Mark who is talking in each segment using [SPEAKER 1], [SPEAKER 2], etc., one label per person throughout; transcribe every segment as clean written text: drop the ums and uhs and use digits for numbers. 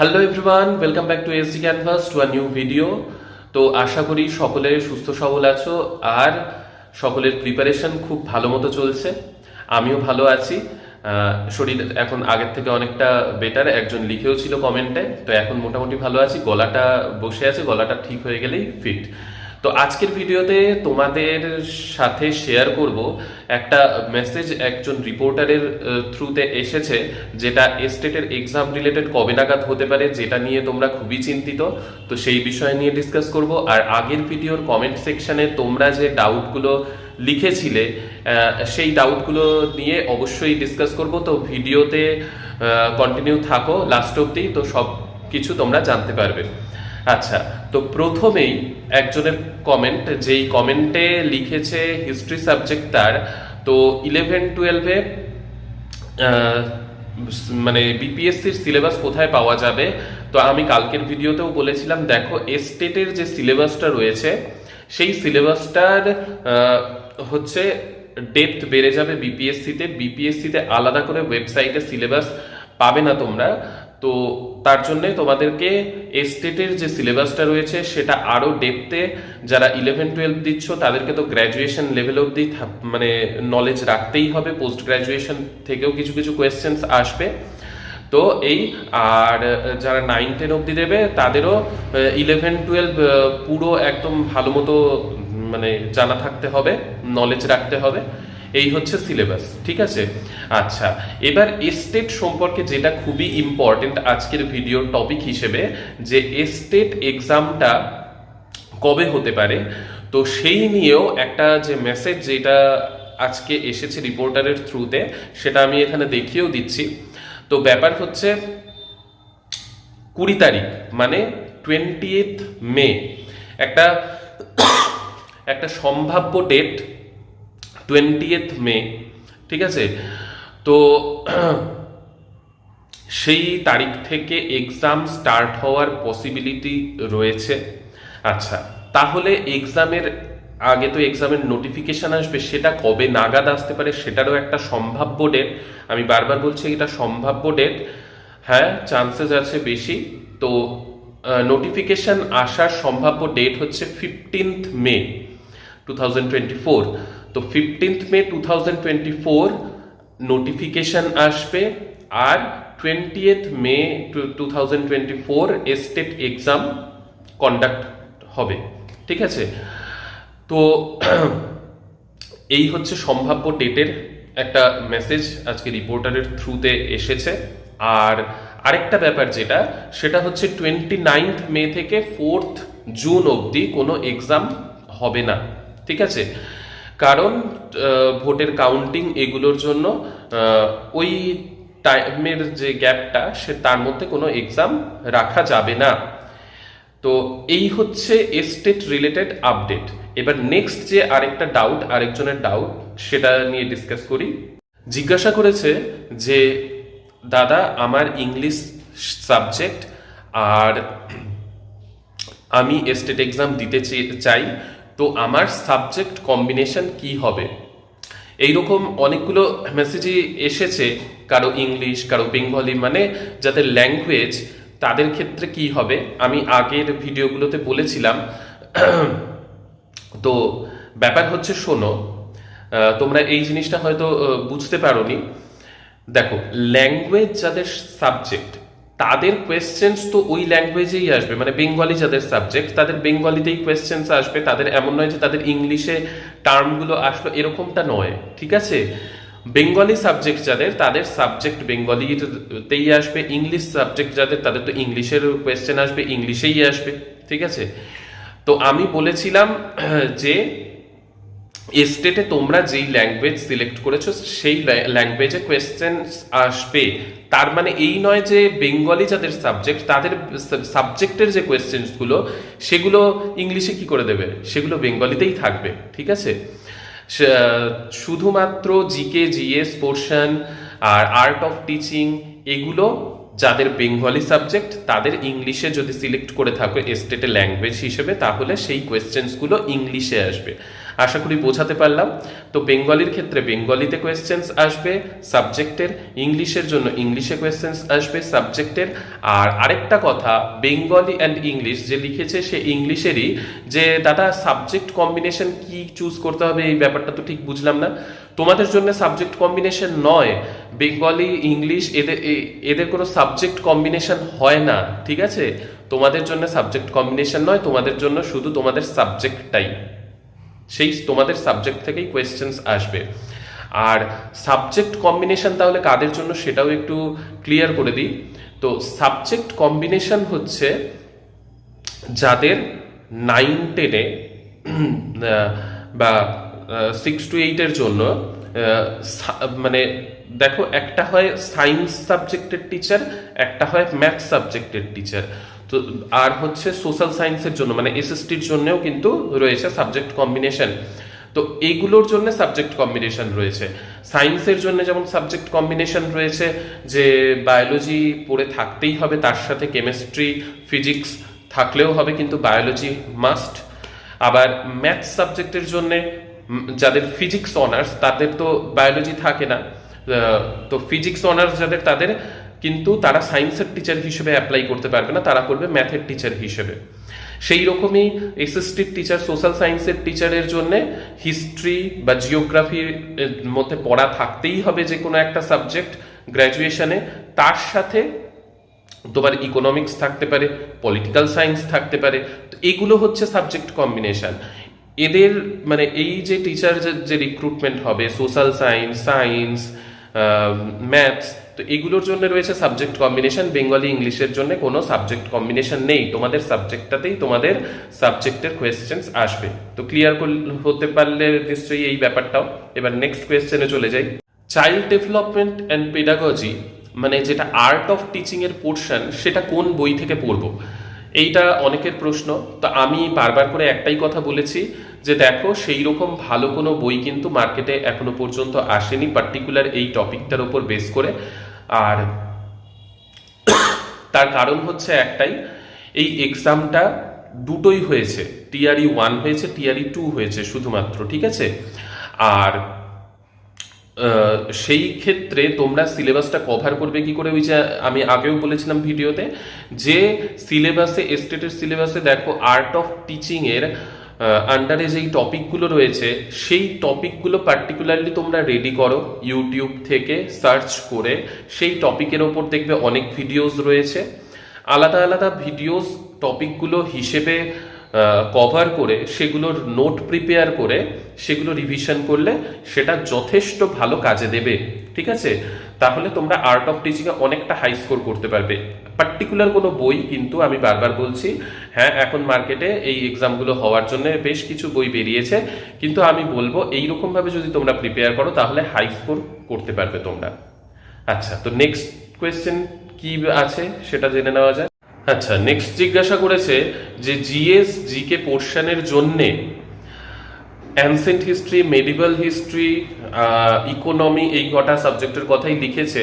[SPEAKER 1] Hello everyone, welcome back to SD canvas to a new video. তো আশা করি সকলে সুস্থ সবল আছো আর সকলের প্রিপারেশন খুব ভালো মতো চলছে। আমিও ভালো আছি। শরীর এখন আগের থেকে অনেকটা বেটার। একজন লিখেও ছিল কমেন্টে, তো এখন মোটামুটি ভালো আছি। গলাটা বসে আছে, গলাটা ঠিক হয়ে গেলেই ফিট। তো আজকের ভিডিওতে তোমাদের সাথে শেয়ার করব একটা মেসেজ একজন রিপোর্টারের থ্রুতে এসেছে, যেটা এস্টেটের এক্সাম রিলেটেড কবে নাগাদ হতে পারে, যেটা নিয়ে তোমরা খুবই চিন্তিত। তো সেই বিষয় নিয়ে ডিসকাস করব। আর আগের ভিডিওর কমেন্ট সেকশনে তোমরা যে ডাউটগুলো লিখেছিলে সেই ডাউটগুলো নিয়ে অবশ্যই ডিসকাস করব। তো ভিডিওতে কন্টিনিউ থাকো লাস্ট অবধি, তো সব কিছু তোমরা জানতে পারবে। আচ্ছা, তো প্রথমেই একজনের কমেন্ট, যেই কমেন্টে লিখেছে হিস্ট্রি সাবজেক্ট তার, তো 11-12-এ মানে বিপিএসসির সিলেবাস কোথায় পাওয়া যাবে। তো আমি কালকের ভিডিওতেও বলেছিলাম, দেখো এস্টেটের যে সিলেবাসটা রয়েছে সেই সিলেবাসটার হচ্ছে ডেপথ বেড়ে যাবে বিপিএসসিতে আলাদা করে ওয়েবসাইটে সিলেবাস পাবে না তোমরা। তো তার জন্য তোমাদেরকে এস্টেটের যে সিলেবাসটা রয়েছে সেটা আরো ডেপথে, যারা 11-12 দিচ্ছ তাদেরকে তো গ্র্যাজুয়েশন লেভেল অবধি মানে নলেজ রাখতেই হবে। পোস্ট গ্র্যাজুয়েশন থেকেও কিছু কিছু কোয়েশ্চেন্স আসবে। তো এই আর যারা 9-10 অবধি দেবে তাদেরও 11-12 পুরো একদম ভালো মতো মানে জানা থাকতে হবে, নলেজ রাখতে হবে। এই হচ্ছে সিলেবাস, ঠিক আছে। আচ্ছা, এবার এস্টেট সম্পর্কে যেটা খুবই ইম্পর্টেন্ট আজকের ভিডিওর টপিক হিসেবে, যে এস্টেট এক্সামটা কবে হতে পারে, তো সেই নিয়েও একটা যে মেসেজ যেটা আজকে এসেছে রিপোর্টারের থ্রুতে, সেটা আমি এখানে দেখিয়েও দিচ্ছি। তো ব্যাপার হচ্ছে 20 তারিখ মানে 20th মে একটা একটা সম্ভাব্য ডেট 20th মে, ঠিক আছে। তো সেই তারিখ থেকে এক্সাম স্টার্ট হওয়ার পসিবিলিটি রয়েছে। আচ্ছা, তাহলে এক্সামের আগে তো এক্সামের নোটিফিকেশন আসবে, সেটা কবে নাগাদ আসতে পারে সেটারও একটা সম্ভাব্য ডেট। আমি বারবার বলছি এটা সম্ভাব্য ডেট, হ্যাঁ চান্সেস আছে বেশি। তো নোটিফিকেশন আসার সম্ভাব্য ডেট হচ্ছে 15th মে 2024। তো 15th মে 2024 নোটিফিকেশন আসবে, আর 20th মে 2024 এস্টেট এক্সাম কন্ডাক্ট হবে, ঠিক আছে। তো এই হচ্ছে সম্ভাব্য ডেটের একটা মেসেজ আজকে রিপোর্টারের থ্রুতে এসেছে। আর আরেকটা ব্যাপার যেটা, সেটা হচ্ছে 29th মে থেকে 4th জুন অবধি কোনো এক্সাম হবে না, ঠিক আছে। কারণ ভোটের কাউন্টিং এগুলোর জন্য ওই টাইমের যে গ্যাপটা সে তার মধ্যে কোনো এক্সাম রাখা যাবে না। তো এই হচ্ছে এস্টেট রিলেটেড আপডেট। এবার নেক্সট যে আরেকটা ডাউট, আরেকজনের ডাউট, সেটা নিয়ে ডিসকাস করি। জিজ্ঞাসা করেছে যে দাদা আমার ইংলিশ সাবজেক্ট আর আমি এস্টেট এক্সাম দিতে চাই, তো আমার সাবজেক্ট কম্বিনেশন কি হবে। এইরকম অনেকগুলো মেসেজই এসেছে, কারো ইংলিশ কারো বেঙ্গলি, মানে যাদের ল্যাঙ্গুয়েজ তাদের ক্ষেত্রে কি হবে আমি আগের ভিডিওগুলোতে বলেছিলাম। তো ব্যাপার হচ্ছে, শোনো, তোমরা এই জিনিসটা হয়তো বুঝতে পারোনি। দেখো, ল্যাঙ্গুয়েজ যাদের সাবজেক্ট তাদের কোয়েশ্চেন্স তো ওই ল্যাঙ্গুয়েজেই আসবে, মানে বেঙ্গলি যাদের সাবজেক্ট তাদের বেঙ্গলিতেই কোয়েশ্চেন্স আসবে। তাদের এমন নয় যে তাদের ইংলিশে টার্মগুলো আসলো, এরকমটা নয়, ঠিক আছে। বেঙ্গলি সাবজেক্ট যাদের, তাদের সাবজেক্ট বেঙ্গলিতেই আসবে। ইংলিশ সাবজেক্ট যাদের, তাদের তো ইংলিশের কোয়েশ্চেন আসবে, ইংলিশেই আসবে, ঠিক আছে। তো আমি বলেছিলাম যে এস্টেটে তোমরা যেই ল্যাঙ্গুয়েজ সিলেক্ট করেছো সেই ল্যাঙ্গুয়েজে কোয়েশ্চেন আসবে। তার মানে এই নয় যে বেঙ্গলি যাদের সাবজেক্ট তাদের সাবজেক্টের যে কোয়েশ্চেন্সগুলো সেগুলো ইংলিশে কি করে দেবে, সেগুলো বেঙ্গলিতেই থাকবে, ঠিক আছে। শুধুমাত্র জিকে জিএস পোর্শন আর আর্ট অফ টিচিং এগুলো যাদের বেঙ্গলি সাবজেক্ট তাদের ইংলিশে যদি সিলেক্ট করে থাকো এস্টেটে ল্যাঙ্গুয়েজ হিসেবে, তাহলে সেই কোয়েশ্চেন্সগুলো ইংলিশে আসবে। আশা করি বোঝাতে পারলাম। তো বেঙ্গলির ক্ষেত্রে বেঙ্গলিতে কোয়েশ্চেন্স আসবে সাবজেক্টের, ইংলিশের জন্য ইংলিশে কোয়েশ্চেন্স আসবে সাবজেক্টের। আর আরেকটা কথা, বেঙ্গলি অ্যান্ড ইংলিশ যে লিখেছে সে ইংলিশেরই, যে দাদা সাবজেক্ট কম্বিনেশন কি চুজ করতে হবে এই ব্যাপারটা তো ঠিক বুঝলাম না। তোমাদের জন্য সাবজেক্ট কম্বিনেশন নয়, বেঙ্গলি ইংলিশ এদের কোনো সাবজেক্ট কম্বিনেশন হয় না, ঠিক আছে? তোমাদের জন্য সাবজেক্ট কম্বিনেশন নয়, তোমাদের জন্য শুধু তোমাদের সাবজেক্টটাই, সেই তোমাদের সাবজেক্ট থেকেই কোয়েশ্চেন্স আসবে। আর সাবজেক্ট কম্বিনেশন তাহলে কাদের জন্য সেটাও একটু ক্লিয়ার করে দিই। তো সাবজেক্ট কম্বিনেশন হচ্ছে যাদের 9-10-এ বা 6-8-এর জন্য মানে দেখো, একটা হয় সায়েন্স সাবজেক্টের টিচার, একটা হয় ম্যাথ সাবজেক্টের টিচার, তো আর হচ্ছে সোশ্যাল সায়েন্সের জন্য মানে এসএসটির জন্যও কিন্তু রয়েছে সাবজেক্ট কম্বিনেশন। তো এইগুলোর জন্য সাবজেক্ট কম্বিনেশন রয়েছে। সায়েন্সের জন্য যেমন সাবজেক্ট কম্বিনেশন রয়েছে যে বায়োলজি পড়ে থাকতেই হবে, তার সাথে কেমিস্ট্রি ফিজিক্স থাকলেও হবে, কিন্তু বায়োলজি মাস্ট। আবার ম্যাথ সাবজেক্টের জন্য যাদের ফিজিক্স অনার্স তাদের তো বায়োলজি থাকে না, তো ফিজিক্স অনার্স যাদের তাদের কিন্তু তারা সায়েন্সের টিচার হিসেবে অ্যাপ্লাই করতে পারবে না, তারা করবে ম্যাথের টিচার হিসেবে। সেই রকমই এসএসটির টিচার সোশ্যাল সায়েন্সের টিচারের জন্য হিস্ট্রি বা জিওগ্রাফির মধ্যে পড়া থাকতেই হবে যে কোনো একটা সাবজেক্ট গ্র্যাজুয়েশনে, তার সাথে তোমার ইকোনমিক্স থাকতে পারে, পলিটিক্যাল সায়েন্স থাকতে পারে। তো এগুলো হচ্ছে সাবজেক্ট কম্বিনেশন। এদের মানে এই যে টিচার যে রিক্রুটমেন্ট হবে সোশ্যাল সায়েন্স, সায়েন্স, ম্যাথস, তো এগুলোর জন্য রয়েছে সাবজেক্ট কম্বিনেশন। বেঙ্গলি ইংলিশের জন্য কোনো সাবজেক্ট কম্বিনেশন নেই, তোমাদের সাবজেক্টটাতেই তোমাদের সাবজেক্টের কোয়েশ্চেন্স আসবে। তো ক্লিয়ার হতে পারলে নিশ্চয়ই এই ব্যাপারটাও। এবার নেক্সট কোয়েশ্চেনে চলে যাই। চাইল্ড ডেভেলপমেন্ট অ্যান্ড পেডাগজি মানে যেটা আর্ট অফ টিচিং এর পোর্শন, সেটা কোন বই থেকে পড়বো, এইটা অনেকের প্রশ্ন। তো আমি বারবার করে একটাই কথা বলেছি যে দেখো, সেই রকম ভালো কোনো বই কিন্তু মার্কেটে এখনো পর্যন্ত আসেনি পার্টিকুলার এই টপিকটার উপর বেস করে। আর তার কারণ হচ্ছে একটাই, এই এক্সামটা দুটোই হয়েছে, টিআরই 1 হয়েছে, টিআরই 2 হয়েছে শুধুমাত্র, ঠিক আছে? আর সেই ক্ষেত্রে তোমরা সিলেবাসটা কভার করবে কি করে, ওই যে আমি আগেও বলেছিলাম ভিডিওতে, যে সিলেবাসে স্টেটের সিলেবাসে দেখো আর্ট অফ টিচিং এর আন্ডারে যেই টপিকগুলো রয়েছে সেই টপিকগুলো পার্টিকুলারলি তোমরা রেডি করো ইউটিউব থেকে সার্চ করে। সেই টপিকের ওপর দেখবে অনেক ভিডিওস রয়েছে, আলাদা আলাদা ভিডিওস টপিকগুলো হিসেবে কভার করে সেগুলোর নোট প্রিপেয়ার করে সেগুলো রিভিশন করলে সেটা যথেষ্ট ভালো কাজে দেবে, ঠিক আছে? তাহলে তোমরা আর্ট অফ টিচিংয়ে অনেকটা হাই স্কোর করতে পারবে। পার্টিকুলার কোনো বই কিন্তু আমি বারবার বলছি, হ্যাঁ এখন মার্কেটে এই এক্সামগুলো হওয়ার জন্য বেশ কিছু বই বেরিয়েছে, কিন্তু আমি বলবো এইরকমভাবে যদি তোমরা প্রিপেয়ার করো তাহলে হাই স্কোর করতে পারবে তোমরা। আচ্ছা, তো নেক্সট কোয়েশ্চেন কি আছে সেটা জেনে নেওয়া যায়। আচ্ছা, নেক্সট জিজ্ঞাসা করেছে যে জিএস জিকে পোর্শনের জন্যে ancient history, medieval history, economy, এই কটা সাবজেক্টের কথাই লিখেছে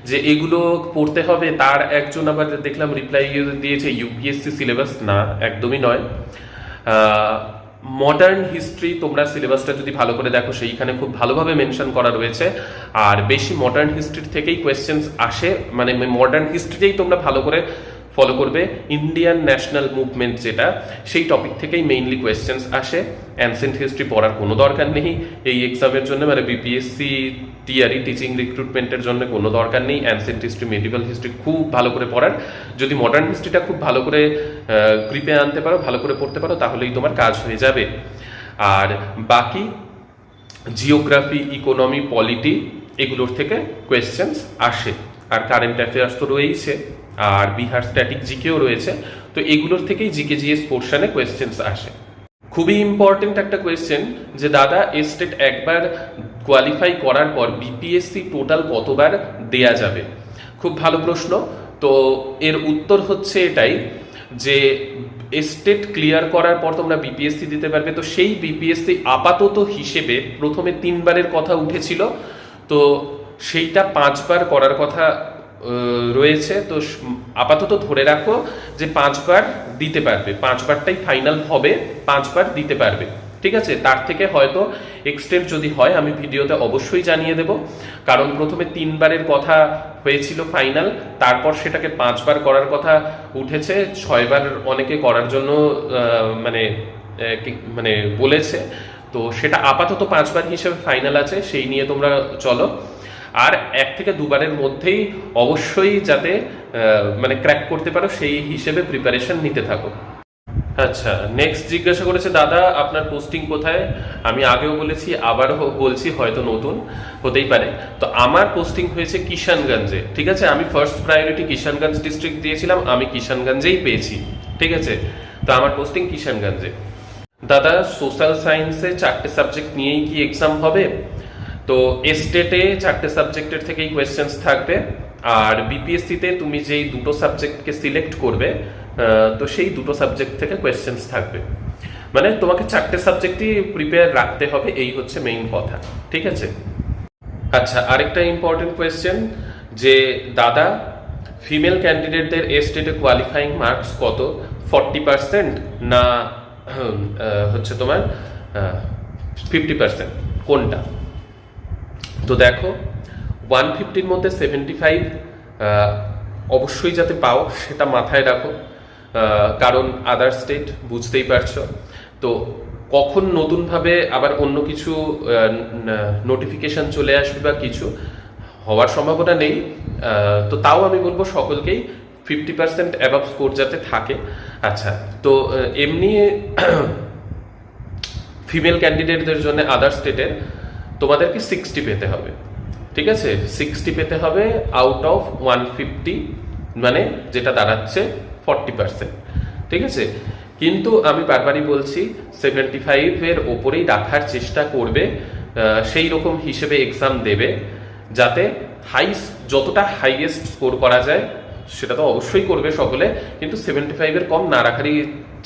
[SPEAKER 1] যে এগুলো পড়তে হবে। তার একজন আবার দেখলাম রিপ্লাই দিয়েছে ইউপিএসসি সিলেবাস না, একদমই নয়। মডার্ন হিস্ট্রি তোমরা সিলেবাসটা যদি ভালো করে দেখো সেইখানে খুব ভালোভাবে মেনশন করা রয়েছে, আর বেশি মডার্ন হিস্ট্রির থেকেই কোয়েশ্চেন্স আসে, মানে মডার্ন হিস্ট্রিতেই তোমরা ভালো করে ফলো করবে। ইন্ডিয়ান ন্যাশনাল মুভমেন্ট যেটা, সেই টপিক থেকেই মেইনলি কোয়েশ্চেন্স আসে। অ্যানসেন্ট হিস্ট্রি পড়ার কোনো দরকার নেই এই এক্সামের জন্য, মানে বিপিএসসি টিআরই টিচিং রিক্রুটমেন্টের জন্য কোনো দরকার নেই অ্যানসেন্ট হিস্ট্রি, মেডিভাল হিস্ট্রি খুব ভালো করে পড়ার। যদি মডার্ন হিস্ট্রিটা খুব ভালো করে গ্রিপে আনতে পারো, ভালো করে পড়তে পারো, তাহলেই তোমার কাজ হয়ে যাবে। আর বাকি জিওগ্রাফি, ইকোনমি, পলিটি এগুলোর থেকে কোয়েশ্চেন্স আসে। আর কারেন্ট অ্যাফেয়ার্স তো রয়েইছে, আর বিহার স্ট্যাটিক জিকেও রয়েছে, তো এগুলোর থেকেই জিকে জিএস পোর্শনে কোয়েশ্চেন্স আসে। খুবই ইম্পর্টেন্ট একটা কোয়েশ্চেন যে দাদা স্টেট একবার কোয়ালিফাই করার পর বিপিএসসি টোটাল কতবার দেয়া যাবে? খুব ভালো প্রশ্ন। তো এর উত্তর হচ্ছে এটাই যে স্টেট ক্লিয়ার করার পর তোমরা বিপিএসসি দিতে পারবে। তো সেই বিপিএসসি আপাতত হিসেবে প্রথমে 3 বারের কথা উঠেছিল, তো সেইটা 5 বার করার কথা রয়েছে। তো আপাতত ধরে রাখো যে 5 বার দিতে পারবে, 5 বারটাই ফাইনাল হবে, 5 বার দিতে পারবে, ঠিক আছে, তার থেকে হয়তো এক্সটেন্ড যদি হয় আমি ভিডিওতে অবশ্যই জানিয়ে দেব, কারণ প্রথমে 3বারের কথা হয়েছিল ফাইনাল, তারপর সেটাকে 5বার করার কথা উঠেছে, 6বার অনেকে করার জন্য মানে মানে বলেছে, তো সেটা আপাতত 5বার হিসেবে ফাইনাল আছে, সেই নিয়ে তোমরা চলো। আর 1 থেকে 2বারের মধ্যেই অবশ্যই যাতে মানে ক্র্যাক করতে পারো সেই হিসেবে প্রিপারেশন নিতে থাকো। আচ্ছা, নেক্সট জিজ্ঞাসা করেছে, দাদা আপনার পোস্টিং কোথায়? আমি আগেও বলেছি, আবারও বলছি, হয়তো নতুন হতেই পারে। তো আমার পোস্টিং হয়েছে কিষানগঞ্জে, ঠিক আছে। আমি ফার্স্ট প্রায়োরিটি কিষানগঞ্জ ডিস্ট্রিক্ট দিয়েছিলাম, আমি কিষানগঞ্জেই পেয়েছি, ঠিক আছে। তো আমার পোস্টিং কিষানগঞ্জে। দাদা সোশ্যাল সায়েন্সে 4টে সাবজেক্ট নিয়েই কি এক্সাম হবে? তো এস্টেটে 4টে সাবজেক্টের থেকেই কোয়েশ্চেন্স থাকবে, আর বিপিএসসিতে তুমি যেই 2টো সাবজেক্টকে সিলেক্ট করবে তো সেই 2টো সাবজেক্ট থেকে কোয়েশ্চেন্স থাকবে, মানে তোমাকে 4টে সাবজেক্টই প্রিপেয়ার রাখতে হবে, এই হচ্ছে মেইন কথা, ঠিক আছে। আচ্ছা, আরেকটা ইম্পর্টেন্ট কোয়েশ্চেন যে দাদা ফিমেল ক্যান্ডিডেটদের এস্টেটে কোয়ালিফাইং মার্কস কত, 40% না হচ্ছে তোমার 50%, কোনটা? তো দেখো 150-র মধ্যে 75 অবশ্যই যাতে পাও সেটা মাথায় রাখো, কারণ আদার স্টেট বুঝতেই পারছো। তো কখন নতুনভাবে আবার অন্য কিছু নোটিফিকেশন চলে আসবে বা কিছু হওয়ার সম্ভাবনা নেই, তো তাও আমি বলবো সকলকেই 50% অ্যাবাভ স্কোর যাতে থাকে। আচ্ছা, তো এমনি ফিমেল ক্যান্ডিডেটদের জন্য আদার স্টেটের তোমাদেরকে 60 পেতে হবে, ঠিক আছে। 60 পেতে হবে আউট অফ 150, মানে যেটা দাঁড়াচ্ছে 40%, ঠিক আছে। কিন্তু আমি বারবারই বলছি 75-এর ওপরেই রাখার চেষ্টা করবে, সেই রকম হিসেবে এক্সাম দেবে যাতে যতটা হাইয়েস্ট স্কোর করা যায় সেটা তো অবশ্যই করবে সকলে, কিন্তু 75-এর কম না রাখারই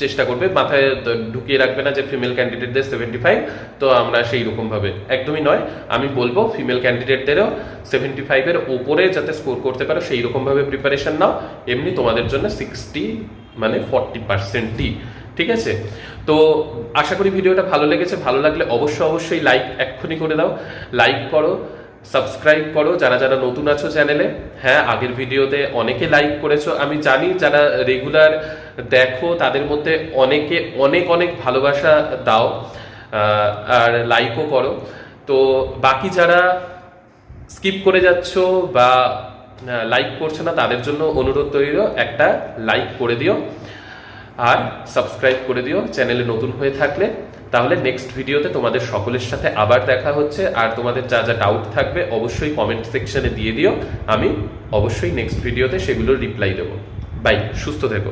[SPEAKER 1] চেষ্টা করবে। মাথায় ঢুকিয়ে রাখবে না যে ফিমেল ক্যান্ডিডেটদের 75, তো আমরা সেই রকম ভাবে, একদমই নয়। আমি বলবো ফিমেল ক্যান্ডিডেটদেরও 75-এর ওপরে যাতে স্কোর করতে পারো সেই রকম ভাবে প্রিপারেশন নাও। এমনি তোমাদের জন্য 60 মানে 40%ই, ঠিক আছে। তো আশা করি ভিডিওটা ভালো লেগেছে, ভালো লাগলে অবশ্যই লাইক এক্ষুনি করে দাও, লাইক করো, সাবস্ক্রাইব করো যারা যারা নতুন আছো চ্যানেলে। হ্যাঁ, আগের ভিডিওতে অনেকে লাইক করেছো, আমি জানি যারা রেগুলার দেখো তাদের মধ্যে অনেকে অনেক অনেক ভালোবাসা দাও আর লাইকও করো। তো বাকি যারা স্কিপ করে যাচ্ছ বা লাইক করছো না তাদের জন্য অনুরোধ রইল, একটা লাইক করে দিও আর সাবস্ক্রাইব করে দিও চ্যানেলে নতুন হয়ে থাকলে। তাহলে নেক্সট ভিডিওতে তোমাদের সকলের সাথে আবার দেখা হচ্ছে, আর তোমাদের যা যা ডাউট থাকবে অবশ্যই কমেন্ট সেকশনে দিয়ে দিও, আমি অবশ্যই নেক্সট ভিডিওতে সেগুলোর রিপ্লাই দেবো। বাই, সুস্থ থেকো।